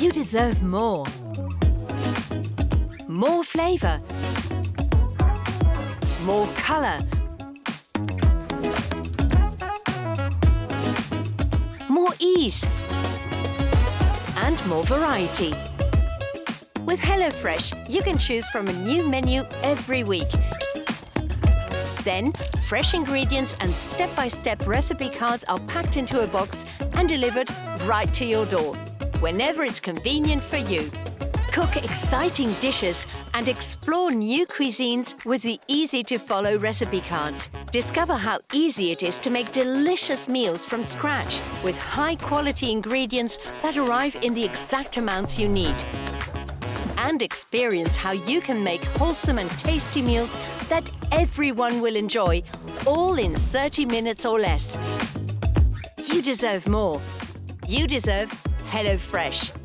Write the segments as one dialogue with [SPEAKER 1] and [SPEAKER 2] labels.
[SPEAKER 1] You deserve more. More flavor. More color. More ease. And more variety. With HelloFresh, you can choose from a new menu every week. Then, fresh ingredients and step-by-step recipe cards are packed into a box and delivered right to your door, whenever it's convenient for you. Cook exciting dishes and explore new cuisines with the easy-to-follow recipe cards. Discover how easy it is to make delicious meals from scratch with high-quality ingredients that arrive in the exact amounts you need. And experience how you can make wholesome and tasty meals that everyone will enjoy, all in 30 minutes or less. You deserve more. You deserve HelloFresh.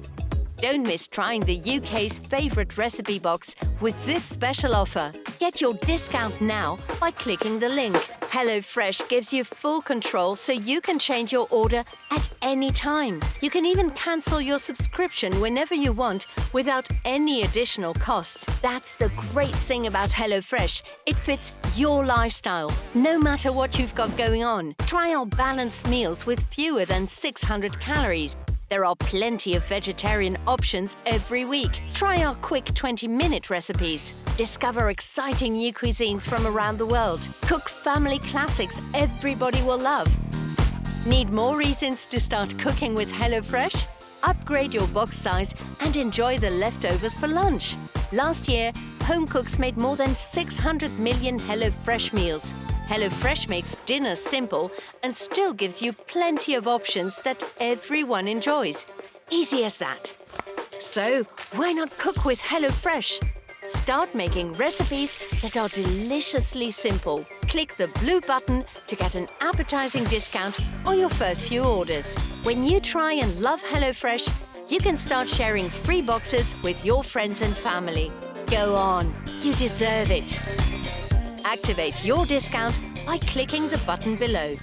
[SPEAKER 1] Don't miss trying the UK's favourite recipe box with this special offer. Get your discount now by clicking the link. HelloFresh gives you full control so you can change your order at any time. You can even cancel your subscription whenever you want without any additional costs. That's the great thing about HelloFresh. It fits your lifestyle, no matter what you've got going on. Try our balanced meals with fewer than 600 calories. There are plenty of vegetarian options every week. Try our quick 20-minute recipes. Discover exciting new cuisines from around the world. Cook family classics everybody will love. Need more reasons to start cooking with HelloFresh? Upgrade your box size and enjoy the leftovers for lunch. Last year, home cooks made more than 600 million HelloFresh meals. HelloFresh makes dinner simple and still gives you plenty of options that everyone enjoys. Easy as that. So, why not cook with HelloFresh? Start making recipes that are deliciously simple. Click the blue button to get an appetizing discount on your first few orders. When you try and love HelloFresh, you can start sharing free boxes with your friends and family. Go on, you deserve it. Activate your discount by clicking the button below.